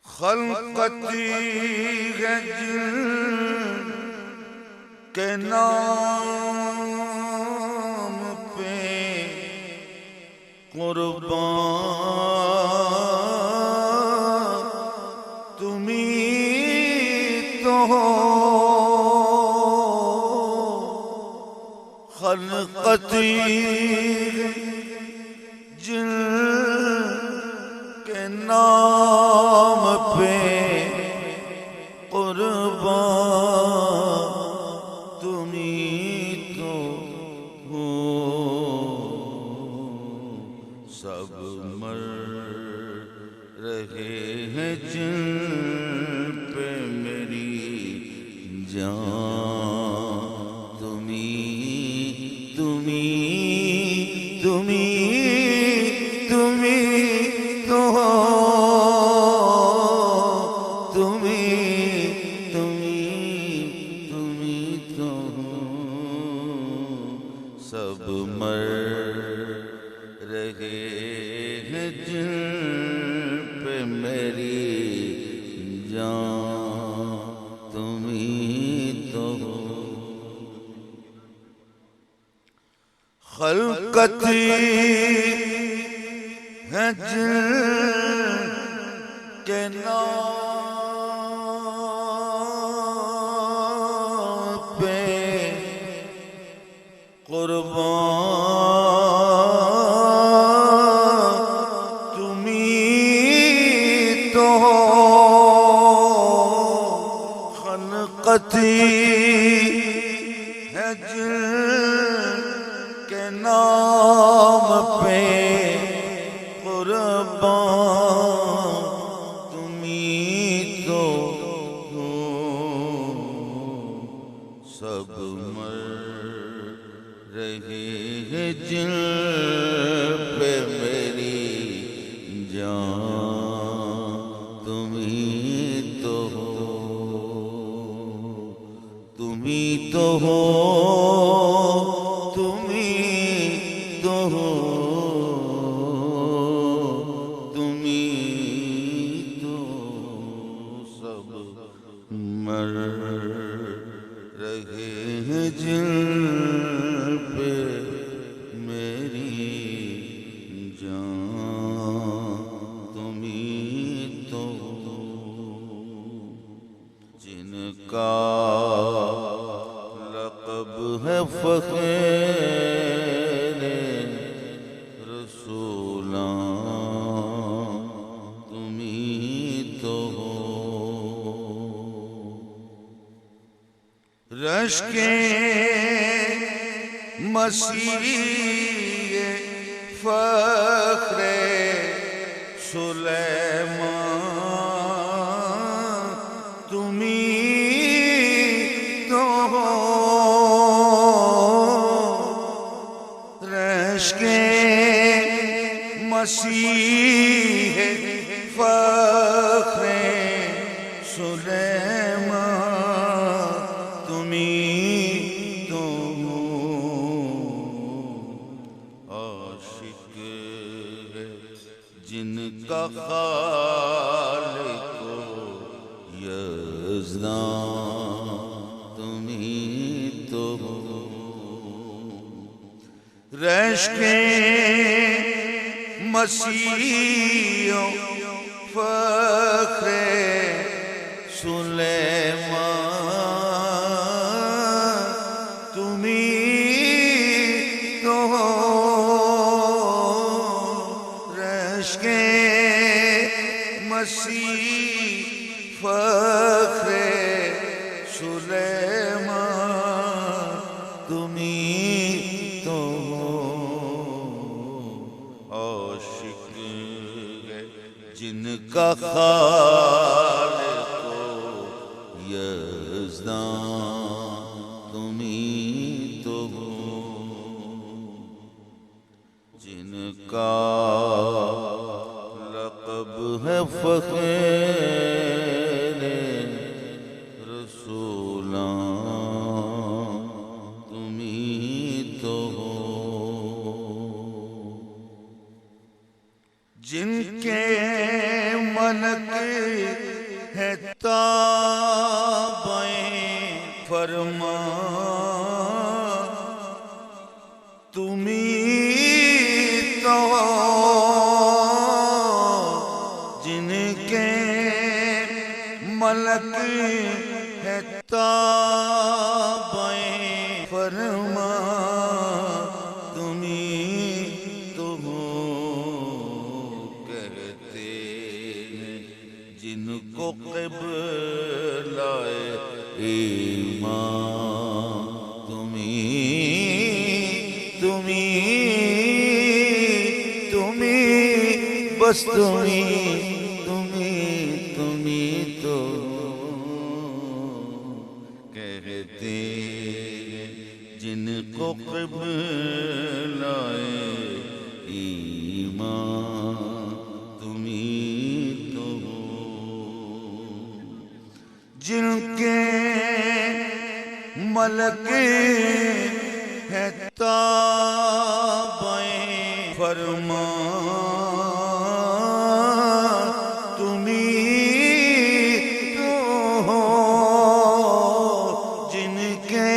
خلقتی ہے جن کے نام پہ قربان تمہیں تو ہو خلقتی جن کے نام پہ قربان تمہیں تو ہو سب مر رہے ہیں جن پہ میری جان تمہیں تو ہو سب مر رہے ہیں جن پہ میری جان تمہیں تو ہو خلقتی ہے جن کے نام پہ قربان تمہیں تو ہو خلقتی ہے جن کے نام پہ قربان تمہیں تو ہو سب مر رہے ہیں جن پہ میری جان تمہیں تو ہو تمہیں تو ہو سب مر رہے ہیں جن پہ میری جان تمہیں تو جن کا لقب ہے فقیر رسولاں تمہیں تو رشک مسیح مسیح فخر سلیمان تمہیں تو ہو عاشق ہے جن کا خالق یزدان تمہیں تو ہو رشک مسیح فخر سلیمان تمہیں تو ہو رشک مسیح فخر سلیمان تمہیں تو ہو عاشق ہے جن کا خالق یزدان تمہیں تو ہو جن کا لقب ہے فقیر رسولان تمہیں تو ہو جن کے ملک ہے تابعیں فرمان تمہیں تو ہو جن کے ملک ہے تابعیں فرمان تمہیں تو ہو کہتے ہیں جن کو قبلہ ایمان تمہیں بس تمہیں تو کہتے ہیں جن کو قبلہ ایمان تمہیں تو جن کے ملک ہے تابعیں فرمان تمہیں تو ہو جن کے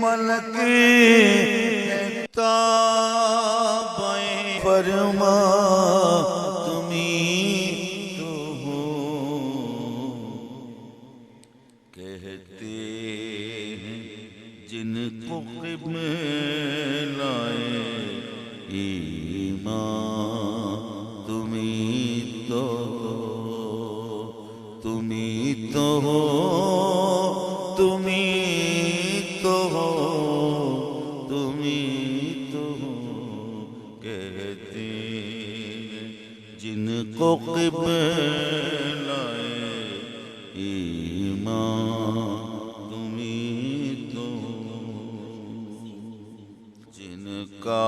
ملک ہے تابعیں فرمان تمہیں تو ہو کہتے ہیں جن کو قبلہ ایمان تمہیں تو ہو کہتے ہیں جن کو قبلہ ایمان تمہیں تو جن کا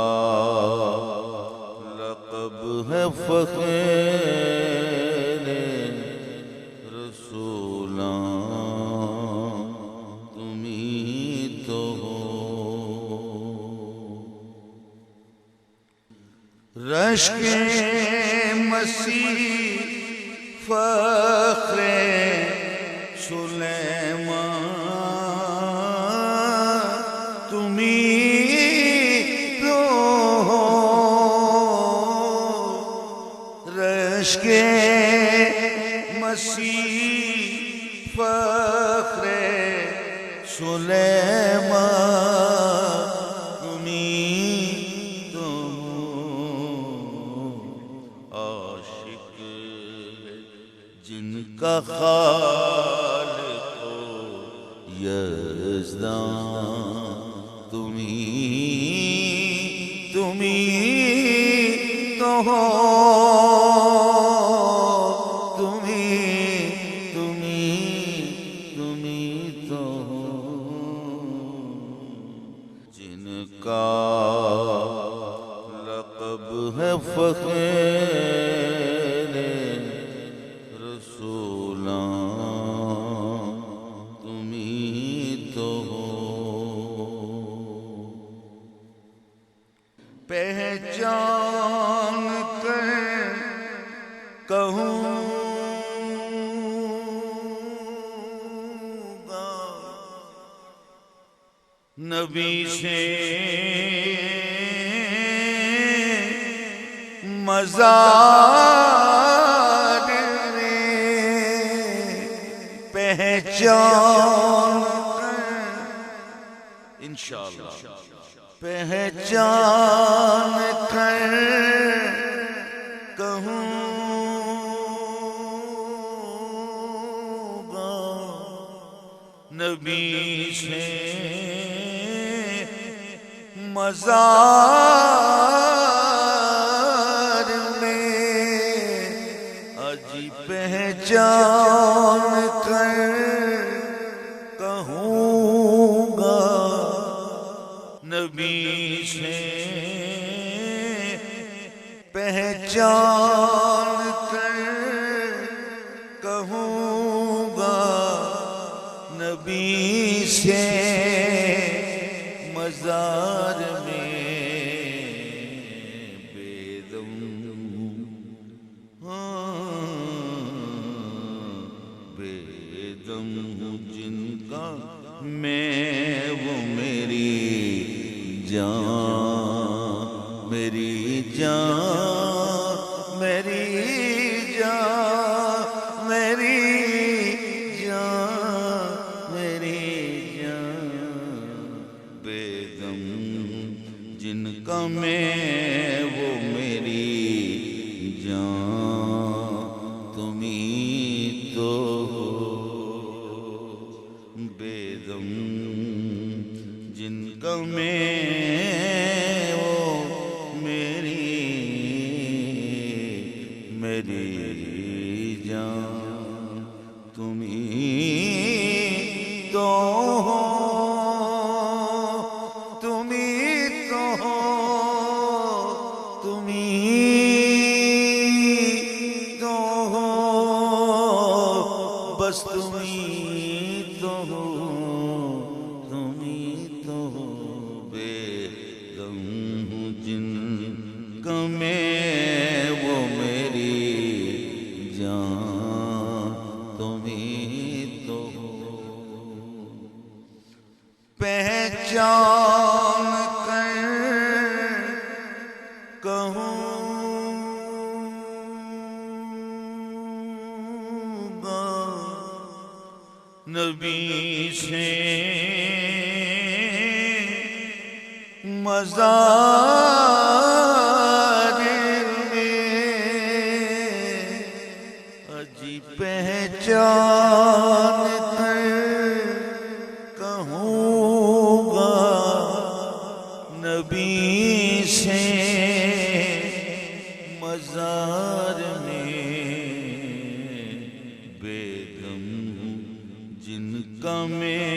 لقب ہے فقیر رسولان تمہیں تو ہو رشک مسیح فخر سلیمان تمہیں تو ہو رشک مسیح فخر سلیمان تمہیں تو عاشق جن کا خالق یزدان تمہیں تو ہو تمہیں تو ہو جن کا ہے فخر رسولاں تمہیں تو ہو پہچان کر کہوں گا نبی سے مزار میں پہچان انشاءاللہ پہچان کر کہوں گا نبی سے مزار پہچان کر کہوں گا نبی سے پہچان کر کہوں گا نبی سے مزار میں جن کا میں وہ میری جان میری جان میری جان میری جان میری جان بے غم جن کا میں وہ میری جان تمہیں تو جن کا میں وہ میری جان تمہیں تو ہو تمہیں تو ہو تمہیں تو ہو بس تمہیں تو ہو جن کا میں وہ میری جان تمہیں تو پہچان کر کہوں گا نبی سے مزار میں اجی پہچان کر کہوں گا نبی سے مزار میں بے غم جن کا میں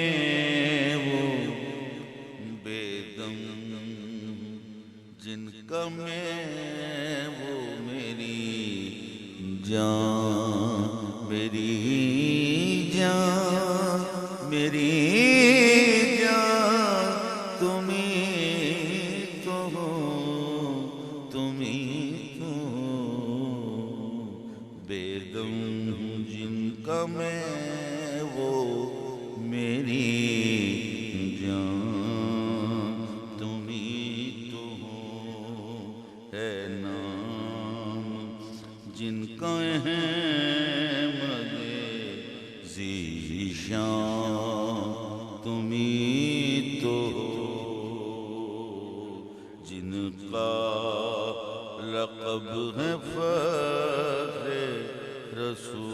جن کا میں وہ میری جان میری جان میری جان تمہیں تو ہو تمہیں تو بے غم جن کا میں وہ میری جان جن کا احمد ذیشان تمہیں تو جن کا لقب ہے فخر رسول